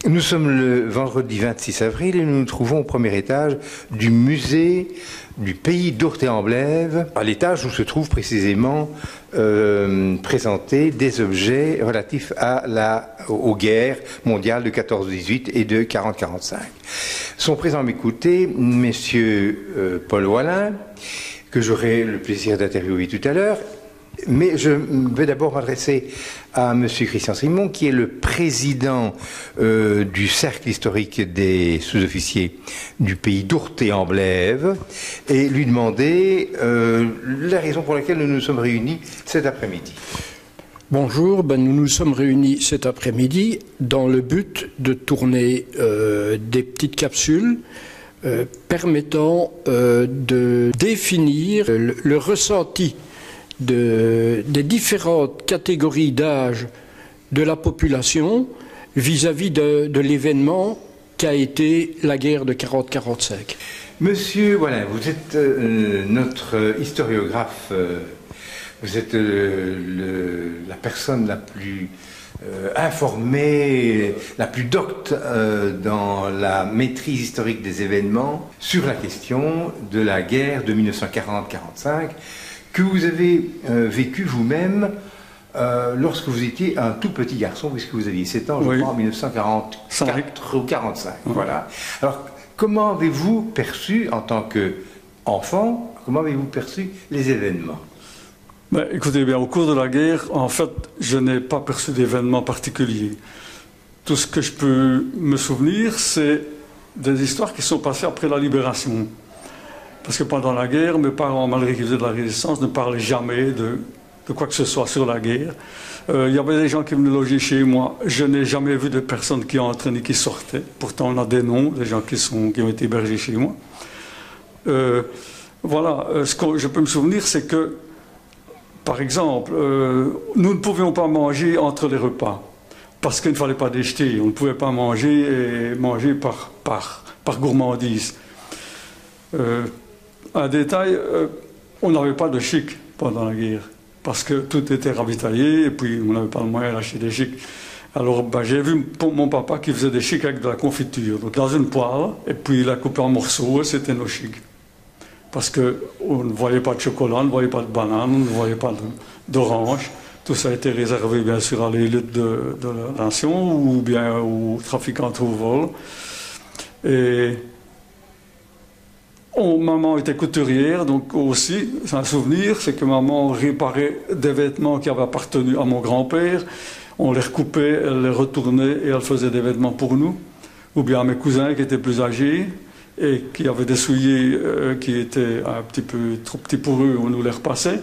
Nous sommes le vendredi 26 avril et nous nous trouvons au premier étage du musée du pays d'Ourthe-et-en-Blève, à l'étage où se trouvent précisément présentés des objets relatifs aux guerres mondiales de 14-18 et de 40-45. Sont présents à mes côtés messieurs Paul Wallin, que j'aurai le plaisir d'interviewer tout à l'heure. Mais je vais d'abord m'adresser à M. Christian Simon, qui est le président du Cercle historique des sous-officiers du pays d'Ourthe-et-en-Blève, et lui demander la raison pour laquelle nous nous sommes réunis cet après-midi. Bonjour, nous nous sommes réunis cet après-midi dans le but de tourner des petites capsules permettant de définir le ressenti des différentes catégories d'âge de la population vis-à-vis de l'événement qu'a été la guerre de 40-45. Monsieur Wallin, vous êtes notre historiographe, vous êtes la personne la plus informée, la plus docte dans la maîtrise historique des événements sur la question de la guerre de 1940-45. Que vous avez vécu vous-même lorsque vous étiez un tout petit garçon, puisque vous aviez 7 ans, je crois, en 1944 ou 45. Voilà. Alors, comment avez-vous perçu, en tant qu'enfant, comment avez-vous perçu les événements? Écoutez bien, au cours de la guerre, en fait, je n'ai pas perçu d'événements particuliers. Tout ce que je peux me souvenir, c'est des histoires qui sont passées après la libération. Parce que pendant la guerre, mes parents, malgré qu'ils faisaient de la résistance, ne parlaient jamais de quoi que ce soit sur la guerre. Il y avait des gens qui venaient loger chez moi. Je n'ai jamais vu de personnes qui entraient ni qui sortaient. Pourtant, on a des noms, des gens qui ont été hébergés chez moi. Voilà, ce que je peux me souvenir, c'est que, par exemple, nous ne pouvions pas manger entre les repas. Parce qu'il ne fallait pas déjeter. On ne pouvait pas manger par gourmandise. Un détail, on n'avait pas de chic pendant la guerre, parce que tout était ravitaillé, et puis on n'avait pas le moyen d'acheter des chics. Alors j'ai vu mon papa qui faisait des chics avec de la confiture, donc dans une poêle, et puis il a coupé en morceaux, et c'était nos chics. Parce qu'on ne voyait pas de chocolat, on ne voyait pas de banane, on ne voyait pas d'orange. Tout ça a été réservé bien sûr à l'élite de la nation, ou bien aux trafiquants au vol. Et maman était couturière, donc aussi, c'est un souvenir, c'est que maman réparait des vêtements qui avaient appartenu à mon grand-père. On les recoupait, elle les retournait et elle faisait des vêtements pour nous. Ou bien à mes cousins qui étaient plus âgés et qui avaient des souliers qui étaient un petit peu trop petits pour eux, on nous les repassait.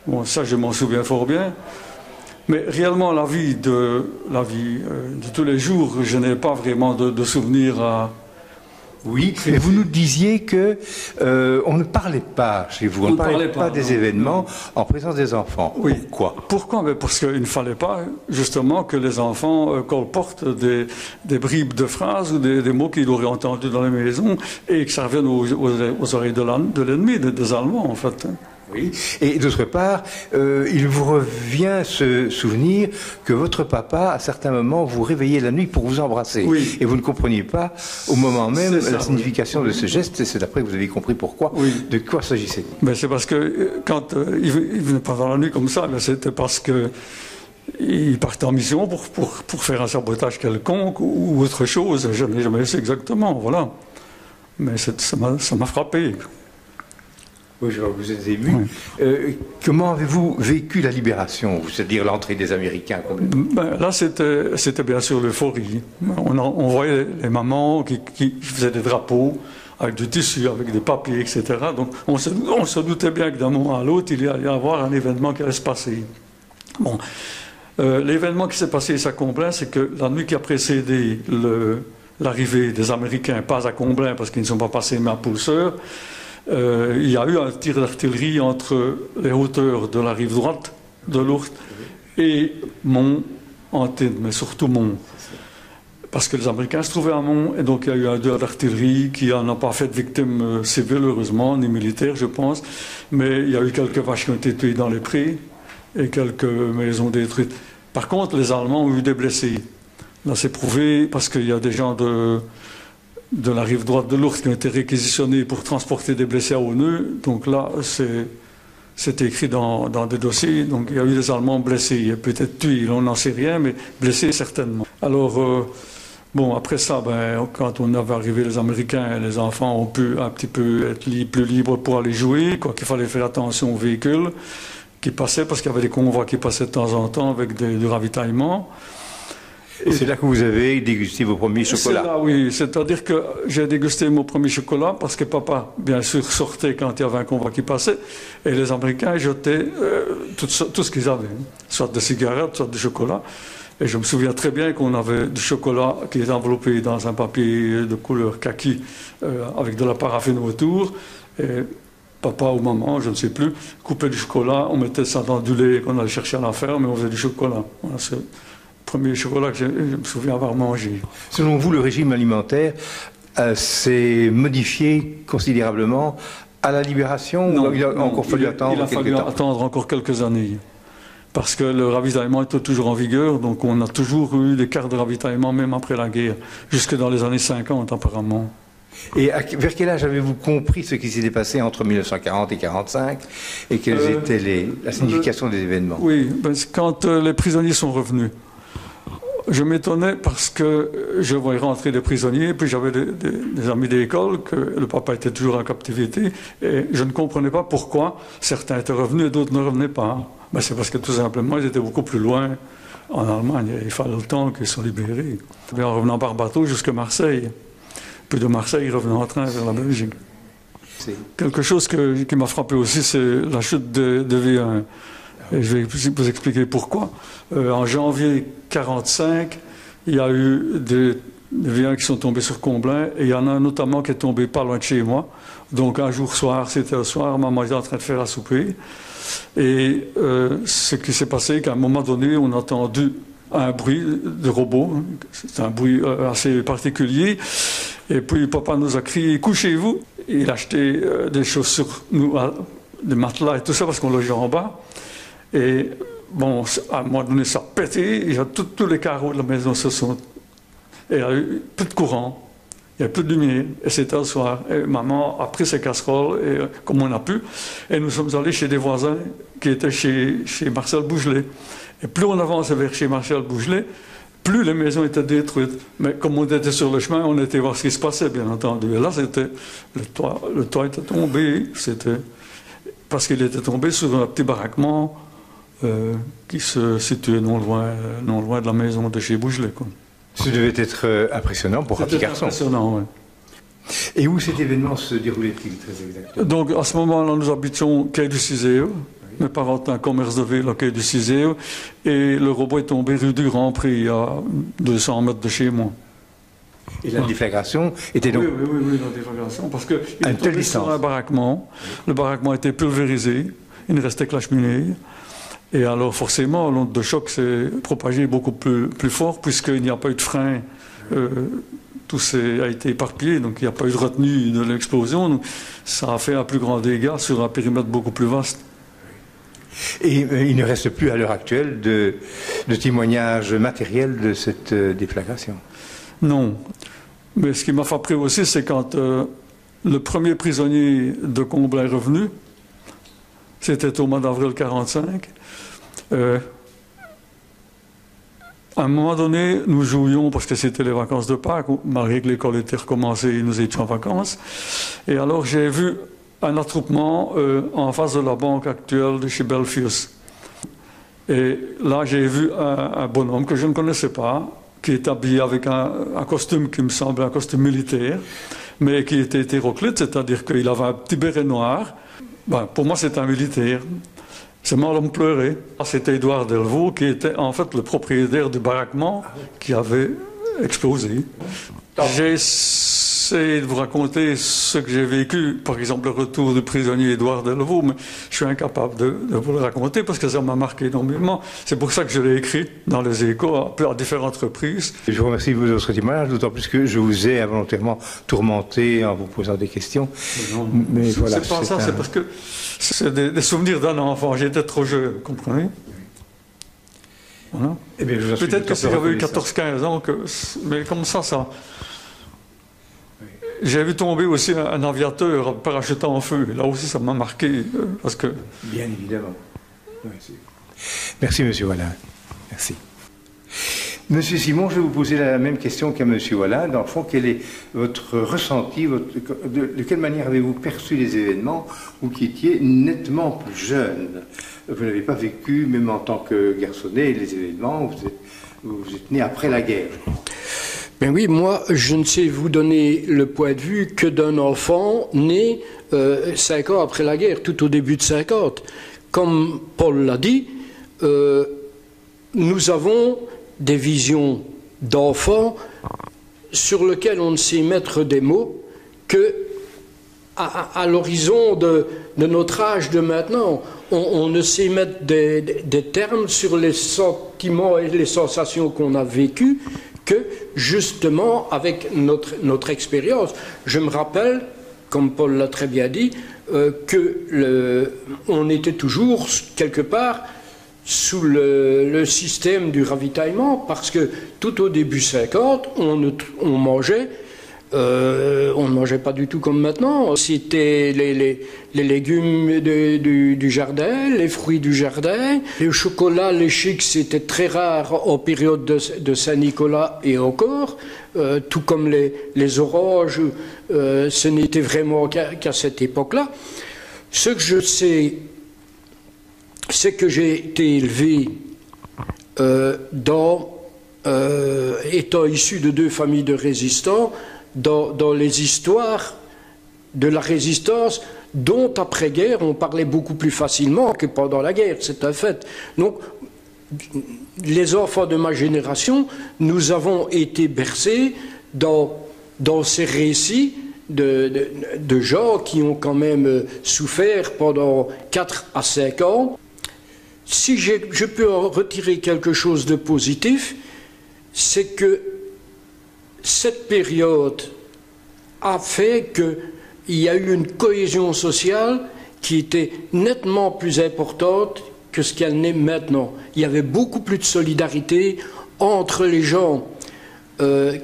Bon, ça, je m'en souviens fort bien. Mais réellement, la vie de tous les jours, je n'ai pas vraiment de souvenirs à... Oui, mais vous nous disiez que on ne parlait pas chez vous, on ne parlait pas des événements en présence des enfants. Oui. Pourquoi? Pourquoi? Parce qu'il ne fallait pas justement que les enfants colportent des bribes de phrases ou des mots qu'ils auraient entendus dans les maisons et que ça revienne aux oreilles de l'ennemi, des Allemands en fait. Oui, et d'autre part, il vous revient ce souvenir que votre papa, à certains moments, vous réveillait la nuit pour vous embrasser. Oui. Et vous ne compreniez pas, au moment même, la signification de ce geste, et c'est après que vous avez compris pourquoi. Oui. De quoi s'agissait-il? C'est parce que quand il venait pas dans la nuit comme ça, c'était parce que il partait en mission pour faire un sabotage quelconque ou autre chose. Je n'ai jamais su exactement, voilà. Mais ça m'a frappé. Oui, je vois que vous êtes ému. Oui. Comment avez-vous vécu la libération, c'est-à-dire l'entrée des Américains? Là, c'était bien sûr l'euphorie. On voyait les mamans qui faisaient des drapeaux avec du tissu, avec des papiers, etc. Donc on se doutait bien que d'un moment à l'autre, il y allait y avoir un événement qui allait se passer. Bon. L'événement qui s'est passé à Comblain, c'est que la nuit qui a précédé l'arrivée des Américains, pas à Comblain parce qu'ils ne sont pas passés mais à Pulseur, il y a eu un tir d'artillerie entre les hauteurs de la rive droite de l'Ourthe et Mont, Antibes, mais surtout Mont. Parce que les Américains se trouvaient à Mont, et donc il y a eu un tir d'artillerie qui n'a pas fait de victimes civiles, heureusement, ni militaires, je pense, mais il y a eu quelques vaches qui ont été tuées dans les prés et quelques maisons détruites. Par contre, les Allemands ont eu des blessés. Là, c'est prouvé parce qu'il y a des gens de la rive droite de l'Ourthe qui ont été réquisitionnés pour transporter des blessés à Honneux. Donc là, c'est écrit dans des dossiers. Donc il y a eu des Allemands blessés, peut-être tués, on n'en sait rien, mais blessés certainement. Alors, bon, après ça, quand on avait arrivé les Américains, les enfants ont pu un petit peu être plus libres pour aller jouer, quoi qu'il fallait faire attention aux véhicules qui passaient, parce qu'il y avait des convois qui passaient de temps en temps avec du ravitaillement. Et c'est là que vous avez dégusté vos premiers chocolats. C'est là, oui. C'est-à-dire que j'ai dégusté mon premier chocolat parce que papa, bien sûr, sortait quand il y avait un convoi qui passait et les Américains jetaient tout ce qu'ils avaient, soit des cigarettes, soit du chocolat. Et je me souviens très bien qu'on avait du chocolat qui était enveloppé dans un papier de couleur kaki avec de la paraffine autour. Et papa ou maman, je ne sais plus, coupait du chocolat, on mettait ça dans du lait qu'on allait chercher à la ferme et on faisait du chocolat. Voilà, c'est premier chocolat que je me souviens avoir mangé. Selon vous, le régime alimentaire s'est modifié considérablement à la libération ou il a encore fallu attendre quelques temps? Il a fallu attendre encore quelques années. Parce que le ravitaillement était toujours en vigueur, donc on a toujours eu des cartes de ravitaillement, même après la guerre, jusque dans les années 50 apparemment. Et vers quel âge avez-vous compris ce qui s'était passé entre 1940 et 1945 et quelles étaient la signification des événements? Oui, quand les prisonniers sont revenus. Je m'étonnais parce que je voyais rentrer des prisonniers, puis j'avais des amis d'école, que le papa était toujours en captivité, et je ne comprenais pas pourquoi certains étaient revenus et d'autres ne revenaient pas. Ben, c'est parce que tout simplement, ils étaient beaucoup plus loin en Allemagne, il fallait le temps qu'ils soient libérés. Et en revenant par bateau jusqu'à Marseille, puis de Marseille, ils revenaient en train vers la Belgique. Quelque chose qui m'a frappé aussi, c'est la chute de V1. Et je vais vous expliquer pourquoi. En janvier 1945, il y a eu des V1 qui sont tombés sur Comblain, et il y en a un notamment qui est tombé pas loin de chez moi. Donc un jour soir, c'était le soir, maman était en train de faire à souper. Et ce qui s'est passé, qu'à un moment donné, on a entendu un bruit de robot. C'est un bruit assez particulier. Et puis papa nous a crié « Couchez-vous !» Il a acheté des choses sur nous, des matelas et tout ça, parce qu'on logeait en bas. Et bon, à un moment donné, ça a pété, tous les carreaux de la maison se sont... Et il n'y a eu plus de courant, il n'y a plus de lumière, et c'était le soir. Et maman a pris ses casseroles, et, comme on a pu, et nous sommes allés chez des voisins qui étaient chez Marcel Bougelet. Et plus on avançait vers chez Marcel Bougelet, plus les maisons étaient détruites. Mais comme on était sur le chemin, on était voir ce qui se passait, bien entendu. Et là, c'était le toit était tombé, parce qu'il était tombé sur un petit baraquement qui se situait non loin de la maison de chez Bougelet, quoi. Ce devait être impressionnant pour un petit garçon. Impressionnant, oui. Et où cet événement se déroulait-il très exactement? Donc à ce moment-là, nous habitions quai du Ciséo. Mes parents ont un commerce de ville au quai du Ciséo. Et le robot est tombé rue du Grand Prix, à 200 mètres de chez moi. Et la déflagration était donc... Oui, la déflagration. Parce qu'il est tombé sur un baraquement. Le baraquement était pulvérisé. Il ne restait que la cheminée. Et alors forcément, l'onde de choc s'est propagée beaucoup plus fort, puisqu'il n'y a pas eu de frein. Tout a été éparpillé, donc il n'y a pas eu de retenue de l'explosion. Ça a fait un plus grand dégât sur un périmètre beaucoup plus vaste. Et il ne reste plus à l'heure actuelle de témoignages matériels de cette déflagration? Non. Mais ce qui m'a frappé aussi, c'est quand le premier prisonnier de Comblain est revenu, c'était au mois d'avril 1945. À un moment donné, nous jouions, parce que c'était les vacances de Pâques, malgré que l'école était recommencée, nous étions en vacances. Et alors j'ai vu un attroupement en face de la banque actuelle de chez Belfius. Et là, j'ai vu un bonhomme que je ne connaissais pas, qui est habillé avec un costume qui me semblait un costume militaire, mais qui était hétéroclite, c'est-à-dire qu'il avait un petit béret noir. Pour moi, c'est un militaire. C'est mort, l'homme pleurait. C'était Édouard Delvaux, qui était en fait le propriétaire du baraquement qui avait explosé. J'ai essayé de vous raconter ce que j'ai vécu, par exemple le retour du prisonnier Édouard Delvaux, mais je suis incapable de vous le raconter parce que ça m'a marqué énormément. C'est pour ça que je l'ai écrit dans les Échos à différentes reprises. Je vous remercie de votre témoignage, d'autant plus que je vous ai involontairement tourmenté en vous posant des questions. Mais voilà, c'est pas ça, c'est parce que c'est des souvenirs d'un enfant. J'étais trop jeune, vous comprenez? Voilà. Eh bien, Peut-être que si j'avais eu 14-15 ans, mais comme ça... J'ai vu tomber aussi un aviateur parachutant en feu. Là aussi, ça m'a marqué, parce que... Bien évidemment. Oui, merci, Monsieur Wallin. Merci. Monsieur Simon, je vais vous poser la même question qu'à Monsieur Wallin. Dans le fond, quel est votre ressenti, de quelle manière avez-vous perçu les événements, vous qui étiez nettement plus jeune? Vous n'avez pas vécu, même en tant que garçonnet, les événements, vous êtes né après la guerre. Ben oui, moi, je ne sais vous donner le point de vue que d'un enfant né 5 ans après la guerre, tout au début de 50. Comme Paul l'a dit, nous avons des visions d'enfants sur lesquelles on ne sait mettre des mots que à l'horizon de notre âge de maintenant. On ne sait mettre des termes sur les sentiments et les sensations qu'on a vécues que justement avec notre expérience. Je me rappelle, comme Paul l'a très bien dit, on était toujours quelque part sous le système du ravitaillement, parce que tout au début 50, on mangeait. On ne mangeait pas du tout comme maintenant. C'était les légumes du jardin, les fruits du jardin. Le chocolat, les chics, c'était très rare en période de Saint-Nicolas et encore. Tout comme les oranges, ce n'était vraiment qu'à cette époque-là. Ce que je sais, c'est que j'ai été élevé étant issu de 2 familles de résistants, dans les histoires de la résistance, dont après-guerre on parlait beaucoup plus facilement que pendant la guerre, c'est un fait. Donc, les enfants de ma génération, nous avons été bercés dans ces récits de gens qui ont quand même souffert pendant 4 à 5 ans. Si je peux en retirer quelque chose de positif, c'est que cette période a fait qu'il y a eu une cohésion sociale qui était nettement plus importante que ce qu'elle n'est maintenant. Il y avait beaucoup plus de solidarité entre les gens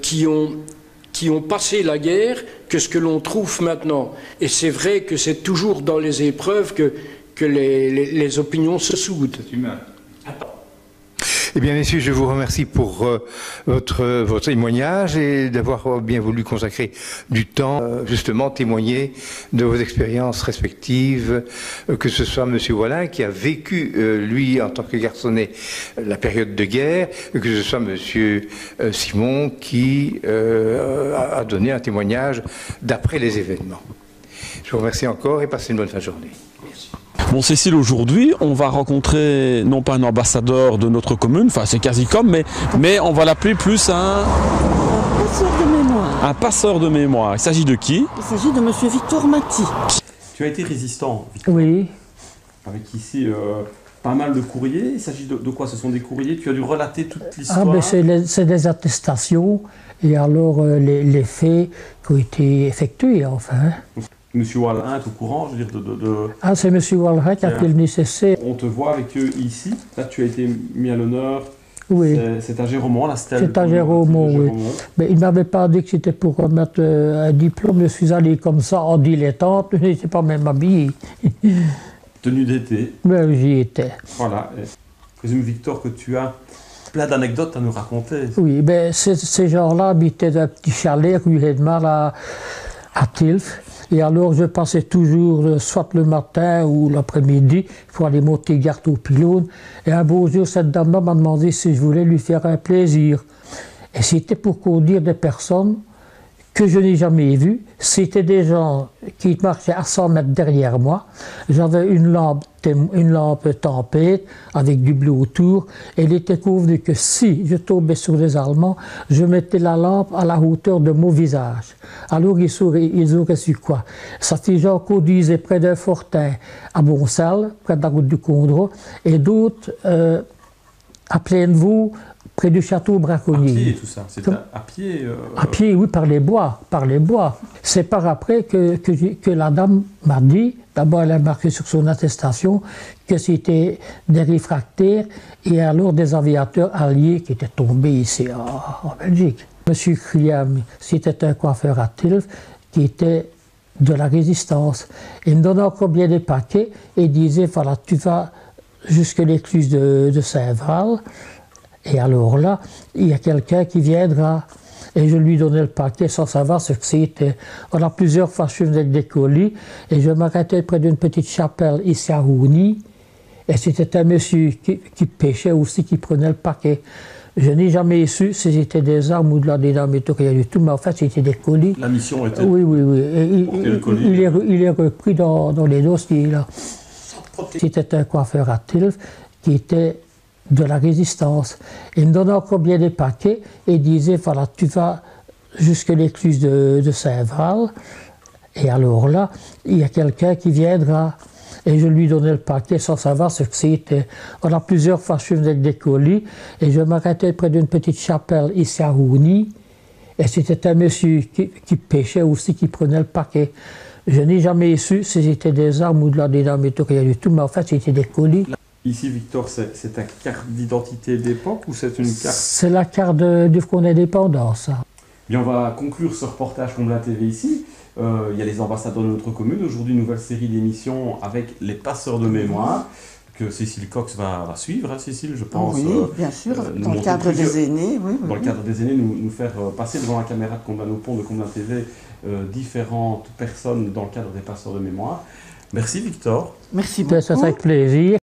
qui ont passé la guerre que ce que l'on trouve maintenant. Et c'est vrai que c'est toujours dans les épreuves que les opinions se soudent. C'est humain. Eh bien, messieurs, je vous remercie pour votre témoignage et d'avoir bien voulu consacrer du temps, justement, témoigner de vos expériences respectives, que ce soit M. Wallin, qui a vécu, lui, en tant que garçonnet, la période de guerre, que ce soit M. Simon, qui a donné un témoignage d'après les événements. Je vous remercie encore et passez une bonne fin de journée. Merci. Bon, Cécile, aujourd'hui, on va rencontrer non pas un ambassadeur de notre commune, enfin c'est quasi comme, mais on va l'appeler plus un passeur de mémoire. Un passeur de mémoire. Il s'agit de qui? Il s'agit de M. Victor Maty. Tu as été résistant, Victor. Oui. Avec ici pas mal de courriers. Il s'agit de quoi? Ce sont des courriers. Tu as dû relater toute l'histoire. Ah, ben c'est des attestations et alors les faits qui ont été effectués, enfin. Monsieur Wallin est au courant, je veux dire, Ah, c'est M. Wallin qui a fait le nécessaire. On te voit avec eux ici. Là, tu as été mis à l'honneur. Oui. C'est à Géromont, la stèle. C'est à Géromont, oui. Mais il ne m'avait pas dit que c'était pour remettre un diplôme. Je suis allé comme ça en dilettante. Je n'étais pas même habillé. Tenue d'été. Mais j'y étais. Voilà. Je présume, Victor, que tu as plein d'anecdotes à nous raconter. Oui, ben, ces gens-là habitaient dans un petit chalet rue Hedmar à Tilf. Et alors, je passais toujours, soit le matin ou l'après-midi, pour aller monter garde au pylône. Et un beau jour, cette dame-là m'a demandé si je voulais lui faire un plaisir. Et c'était pour conduire des personnes que je n'ai jamais vues. C'était des gens qui marchaient à 100 mètres derrière moi. J'avais une lampe tempête avec du bleu autour. Et il était convenu que si je tombais sur les Allemands, je mettais la lampe à la hauteur de mon visage. Alors ils auraient su quoi? Certains gens conduisaient près d'un fortin à Bonsal, près de la route du Condro, et d'autres à Plainevaux, près du château À Braconnier. pied, tout ça. C'était à pied. À pied, oui, par les bois, par les bois. C'est par après que la dame m'a dit, d'abord elle a marqué sur son attestation, que c'était des réfractaires et alors des aviateurs alliés qui étaient tombés ici en Belgique. Monsieur Kriam, c'était un coiffeur à Tilf qui était de la résistance. Il me donnait encore bien des paquets et disait, voilà, tu vas jusque l'écluse de Saint-Val, et alors là, il y a quelqu'un qui viendra. Et je lui donnais le paquet sans savoir ce que c'était. On a plusieurs fois, je venais avec des colis, et je m'arrêtais près d'une petite chapelle ici à Rougny, et c'était un monsieur qui pêchait aussi, qui prenait le paquet. Je n'ai jamais su si c'était des armes ou de la dynamite ou rien du tout, mais en fait c'était des colis. La mission était. Oui. Et porter le colis. il est repris dans les dossiers là. C'était un coiffeur à Tilf qui était de la résistance. Il me donnait encore bien des paquets et disait, voilà, tu vas jusque l'écluse de Saint-Val, et alors là, il y a quelqu'un qui viendra. Et je lui donnais le paquet sans savoir ce que c'était. On a plusieurs fois, je venais avec des colis, et je m'arrêtais près d'une petite chapelle ici à Rougny, et c'était un monsieur qui pêchait aussi, qui prenait le paquet. Je n'ai jamais su si c'était des armes ou de la dynamite ou rien du tout, mais en fait c'était des colis. Ici, Victor, c'est ta carte d'identité d'époque ou c'est une carte? C'est la carte du Front d'indépendance. Bien, on va conclure ce reportage Comblain TV ici. Il y a les ambassadeurs de notre commune. Aujourd'hui, nouvelle série d'émissions avec les passeurs de mémoire que Cécile Cox va suivre. Hein, Cécile, je pense. Oui, bien sûr, dans le cadre des aînés. Oui, dans le cadre des aînés, nous faire passer devant la caméra de Comblain au Pont, de Comblain TV, différentes personnes dans le cadre des passeurs de mémoire. Merci Victor. Merci beaucoup. Ça avec plaisir.